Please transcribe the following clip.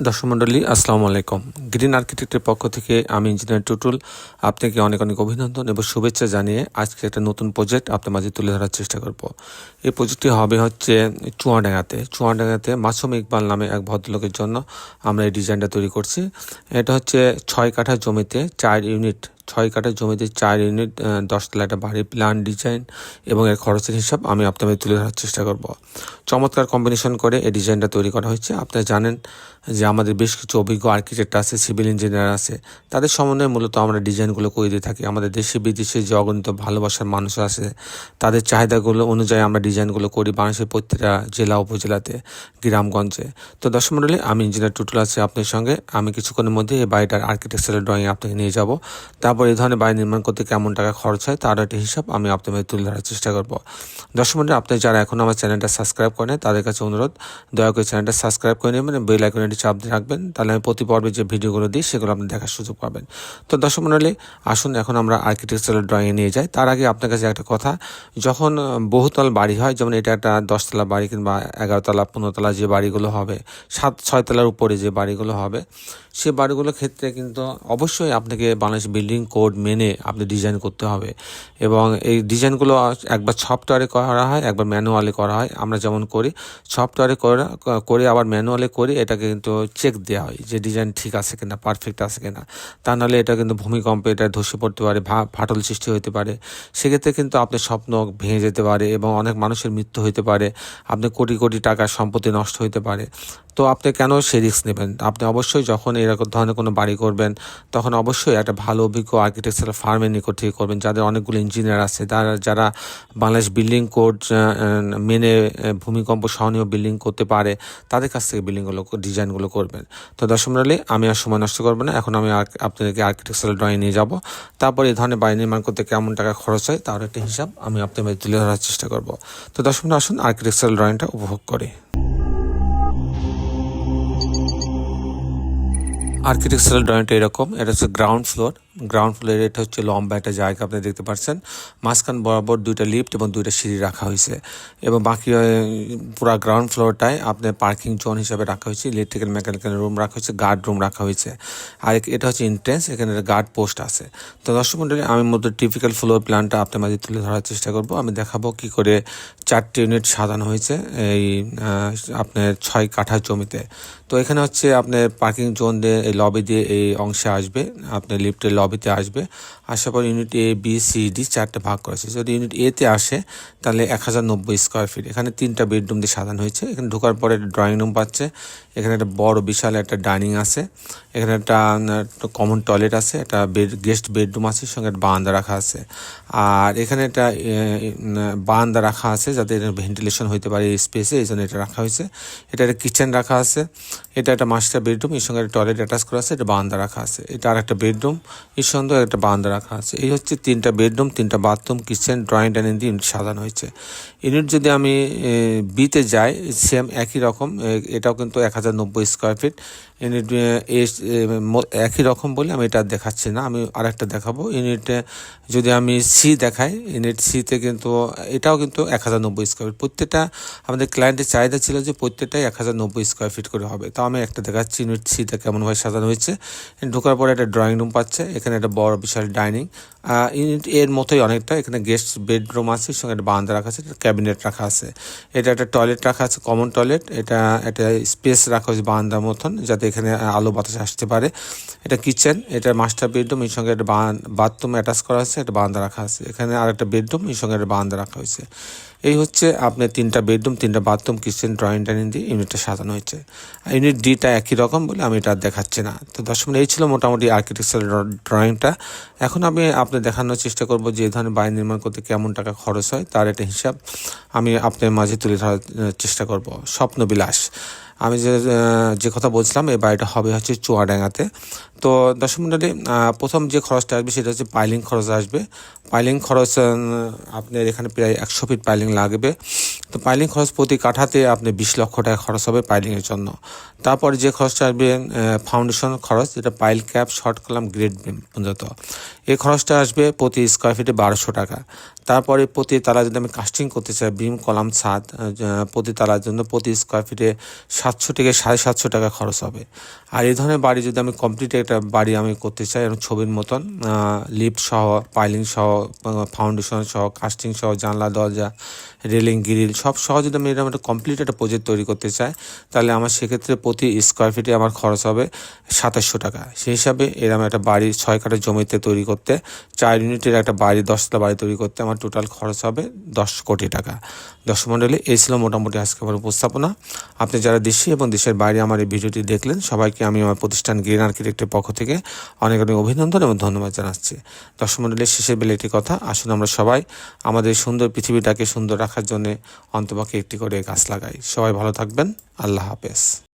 দর্শক মণ্ডলী আসসালামু আলাইকুম। গ্রিন আর্কিটেক্টের পক্ষ থেকে আমি ইঞ্জিনিয়ার টুটুল আপনাকে অনেক অনেক অভিনন্দন এবং শুভেচ্ছা জানিয়ে আজকে একটা নতুন প্রজেক্ট আপনার মাঝে তুলে ধরার চেষ্টা করব। এই প্রজেক্টটি হবে হচ্ছে চুয়াডাঙ্গাতে মাসুম ইকবাল নামে এক ভদ্রলোকের জন্য আমরা এই ডিজাইনটা তৈরি করছি। এটা হচ্ছে 6 কাঠা জমিতে 4 ইউনিট 4 ইউনিট 10 তলা একটা বাড়ির প্ল্যান ডিজাইন এবং এর খরচের হিসাব আমি আপনাদের তুলে ধরার চেষ্টা করব। চমৎকার কম্বিনেশন করে এই ডিজাইনটা তৈরি করা হয়েছে। আপনারা জানেন যে আমাদের বেশ কিছু অভিজ্ঞ আর্কিটেক্ট আছে, সিভিল ইঞ্জিনিয়ার আছে, তাদের সমন্বয়ে মূলত আমরা ডিজাইনগুলো করে দিয়ে থাকি। আমাদের দেশে বিদেশে যে অগণিত ভালোবাসার মানুষ আছে তাদের চাহিদাগুলো অনুযায়ী আমরা ডিজাইনগুলো করি বাংলাদেশের প্রত্যেকটা জেলা উপজেলাতে, গ্রামগঞ্জে। তো দর্শক মণ্ডলী, আমি ইঞ্জিনিয়ার টুটুল আছি আপনার সঙ্গে। আমি কিছুক্ষণের মধ্যে এই বাড়িটার আর্কিটেকচারাল ড্রয়িং আপনাকে নিয়ে যাব। তারপর এই ধরনের বাড়ি নির্মাণ করতে কেমন টাকা খরচ হয় তার একটা হিসাব আমি আপনাদের তুলে ধরার চেষ্টা করব। দর্শক মণ্ডলী, আপনি যারা এখন আমার চ্যানেলটা সাবস্ক্রাইব করেন তাদের কাছে অনুরোধ, দয়া করে চ্যানেলটা সাবস্ক্রাইব করে নেবেন, বেল আইকনটি চাপ দিয়ে রাখবেন, তাহলে আমি প্রতি পর্বে যে ভিডিওগুলো দিই সেগুলো আপনি দেখার সুযোগ পাবেন। তো দর্শক মণ্ডলী, আসুন এখন আমরা আর্কিটেকচারাল ড্রয়িংয়ে নিয়ে যাই। তার আগে আপনার কাছে একটা কথা, যখন বহুতল বাড়ি হয়, যেমন এটা একটা 10 তলা বাড়ি কিংবা 11 তলা 15 তলা যে বাড়িগুলো হবে, 6 তলার উপরে যে বাড়িগুলো হবে, সে বাড়িগুলোর ক্ষেত্রে কিন্তু অবশ্যই আপনাকে বাংলাদেশ বিল্ডিং কোড মেনে আপনি ডিজাইন করতে হবে। এবং এই ডিজাইনগুলো একবার সফটওয়্যারে করা হয়, একবার ম্যানুয়ালি করা হয়। আমরা যেমন করি সফটওয়্যারে করে আবার ম্যানুয়ালি করি, এটাকে কিন্তু চেক দেওয়া হয় যে ডিজাইন ঠিক আছে কিনা, পারফেক্ট আছে কিনা। তা নাহলে এটা কিন্তু ভূমিকম্পে এটা ধসে পড়তে পারে, ফাটল সৃষ্টি হতে পারে। সেক্ষেত্রে কিন্তু আপনার স্বপ্ন ভেঙে যেতে পারে এবং অনেক মানুষের মৃত্যু হতে পারে, আপনার কোটি কোটি টাকার সম্পত্তি নষ্ট হতে পারে। তো আপনি কেন সেই রিস্ক নেবেন? আপনি অবশ্যই যখন এরকম ধরনের কোনো বাড়ি করবেন তখন অবশ্যই একটা ভালো অভিজ্ঞ আর্কিটেকচারাল ফার্মের নিকট থেকে করবেন, যাদের অনেকগুলো ইঞ্জিনিয়ার আছে, যারা বাংলাদেশ বিল্ডিং কোড মেনে ভূমিকম্প সহনীয় বিল্ডিং করতে পারে, তাদের কাছ থেকে ডিজাইনগুলো করবেন। তো দর্শক মণ্ডলী, আমি আর সময় নষ্ট করবো না, এখন আমি আপনাদেরকে আর্কিটেকচারাল ড্রয়িং নিয়ে যাব। তারপর এই ধরনের বাড়ি নির্মাণ করতে কেমন টাকা খরচ হয় তার একটা হিসাব আমি আপনাদের তুলে ধরার চেষ্টা করব। তো দর্শক মণ্ডলী, আসুন আর্কিটেকচারাল ড্রয়িংটা উপভোগ করি। আর্কিটেকচারাল ড্রয়িংটা এরকম, এটা হচ্ছে গ্রাউন্ড ফ্লোরের এটা হচ্ছে লম্বা একটা জায়গা আপনি দেখতে পাচ্ছেন। মাঝখান বরাবর 2টা লিফট এবং 2টা সিঁড়ি রাখা হয়েছে এবং বাকি পুরো গ্রাউন্ড ফ্লোরটায় আপনার পার্কিং জোন হিসাবে রাখা হয়েছে, ইলেকট্রিক্যাল মেকানিক্যাল রুম রাখা হয়েছে, গার্ড রুম রাখা হয়েছে। আর এটা হচ্ছে এন্ট্রেন্স, এখানে গার্ড পোস্ট আছে। তো দর্শক মণ্ডলী, আমি মধ্যে টিপিক্যাল ফ্লোর প্ল্যানটা আপনার মাঝে তুলে ধরার চেষ্টা করব। আমি দেখাবো কি করে 4টে ইউনিট সাজানো হয়েছে এই আপনার 6 কাঠা জমিতে। তো এখানে হচ্ছে আপনার পার্কিং জোন দিয়ে এই লবি দিয়ে এই অংশে আসবে, আপনার লিফটের লবিতে আসবে। আসার পর unit A B C D 4টে ভাগ করেছে। যদি ইউনিট এতে আসে তাহলে 1090 স্কোয়ার ফিট। এখানে 3টা বেডরুম দিয়ে সাজানো হয়েছে। এখানে ঢোকার পরে ড্রয়িং রুম পাচ্ছে, এখানে একটা বড় বিশাল একটা ডাইনিং আছে, এখানে একটা কমন টয়লেট আছে, একটা গেস্ট বেডরুম আছে, সঙ্গে একটা বারান্দা রাখা আছে। আর এখানে একটা বারান্দা রাখা আছে যাতে ভেন্টিলেশন হইতে পারে এই স্পেসে, এই জন্য এটা রাখা হয়েছে। এটা একটা কিচেন রাখা আছে, এটা একটা মাস্টার বেডরুম, এর সঙ্গে একটা টয়লেট অ্যাটাচ করা আছে, এটা বারান্দা রাখা আছে। এটা আর একটা বেডরুম, এর সঙ্গে একটা বারান্দা রাখা আছে। এই হচ্ছে 3টা বেডরুম, 3টা বাথরুম, কিচেন, ড্রয়িং ডাইনিং দিয়ে ইউনিট সাজানো হয়েছে। ইউনিট যদি আমি বিতে যাই, সেম একই রকম, এটাও কিন্তু 1090 স্কোয়ার ফিট। ইউনিট একই রকম বলে আমি এটা দেখাচ্ছি না, আমি আরেকটা দেখাবো। ইউনিটে যদি আমি সি দেখাই, ইউনিট সিতে কিন্তু এটাও কিন্তু 1090 স্কোয়ার ফিট। প্রত্যেকটা আমাদের ক্লায়েন্টের চাহিদা ছিল যে প্রত্যেকটাই 1090 স্কোয়ার ফিট করে হবে। তো আমি একটা দেখাচ্ছি ইউনিট সিটা কেমনভাবে সাজানো হয়েছে। ঢোকার পরে একটা ড্রয়িং রুম পাচ্ছে, এখানে একটা বড় বিশাল ডাইনিং, ইউনিট এর মতোই অনেকটা। এখানে গেস্ট বেডরুম আছে, সঙ্গে একটা বারান্দা রাখা আছে, ক্যাবিনেট রাখা আছে, এটা একটা টয়লেট রাখা আছে, কমন টয়লেট। এটা একটা স্পেস রাখা হয়েছে বারান্দার মতন, যাতে এখানে আলো বাতাস আসতে পারে। এটা কিচেন, এটা মাস্টার বেডরুম, এর সঙ্গে একটা বাথরুম অ্যাটাচ করা আছে, একটা বারান্দা রাখা আছে। এখানে আর একটা বেডরুম, এর সঙ্গে একটা বারান্দা রাখা হয়েছে। এই হচ্ছে আপনার 3টা বেডরুম, 3টা বাথরুম, কিচেন, ড্রয়িং ডাইনিং দিয়ে ইউনিটটা সাজানো হয়েছে। ইউনিট ডিটা একই রকম বলে আমি এটা দেখাচ্ছি না। তো দর্শক, এই ছিল মোটামুটি আর্কিটেকচারাল ড্রয়িংটা। এখন আমি আপনাদের দেখানোর চেষ্টা করব যে এই ধরনের বাড়ি নির্মাণ করতে কেমন টাকা খরচ হয় তার একটা হিসাব আমি আপনার মাঝে তুলে ধরার চেষ্টা করব। স্বপ্নবিলাস, আমি যে কথা বলছিলাম, এই বাড়িটা হবে হচ্ছে চুয়াডাঙ্গাতে। তো দর্শক মণ্ডলী, প্রথম যে খরচটা আসবে সেটা হচ্ছে পাইলিং খরচ আসবে। পাইলিং খরচ আপনার এখানে প্রায় 100 ফিট পাইলিং লাগবে। তো পাইলিং খরচ প্রতি কাঠাতে আপনি 20 লক্ষ টাকা খরচ হবে পাইলিংয়ের জন্য। তারপরে যে খরচটা আসবে ফাউন্ডেশন খরচ, যেটা pile cap, short column, grade beam পর্যন্ত, এই খরচটা আসবে প্রতি স্কোয়ার ফিটে 1200 টাকা। তারপরে প্রতি তালা যদি আমি কাস্টিং করতে চাই, বিম কলাম ছাদ, প্রতি তালার জন্য প্রতি স্কোয়ার ফিটে 700 থেকে 750 টাকা খরচ হবে। আর এই ধরনের বাড়ি যদি আমি কমপ্লিট একটা বাড়ি আমি করতে চাই এবং ছবির মতন লিফট সহ, পাইলিং সহ, ফাউন্ডেশন সহ, কাস্টিং সহ, জানলা দরজা, রেলিং গ্রিল সব সহ যদি আমি এরকম একটা কমপ্লিট একটা প্রজেক্ট তৈরি করতে চাই, তাহলে আমার সেক্ষেত্রে প্রতি স্কোয়ার ফিটে আমার খরচ হবে 2700 টাকা। সেই হিসাবে এরকম একটা বাড়ি 6 কাঠা জমিতে তৈরি করতে, 4 ইউনিটের একটা বাড়ি, 10তলা বাড়ি তৈরি করতে আমার টোটাল খরচ হবে 10 কোটি টাকা। দর্শক মণ্ডলী, এই ছিল মোটামুটি আজকে আমার উপস্থাপনা। আপনি যারা দেশি এবং দেশের বাইরে আমার এই ভিডিওটি দেখলেন, সবাইকে আমি আমার প্রতিষ্ঠান গ্রিন আর্কিটেক্টের পক্ষ থেকে অনেক অনেক অভিনন্দন এবং ধন্যবাদ জানাচ্ছি। দর্শক মণ্ডলীর শেষের বেলা একটি কথা, আসুন আমরা সবাই আমাদের সুন্দর পৃথিবীটাকে সুন্দর রাখার জন্য অন্তপক্ষে একটি করে গাছ লাগাই। সবাই ভালো থাকবেন। আল্লাহ হাফেজ।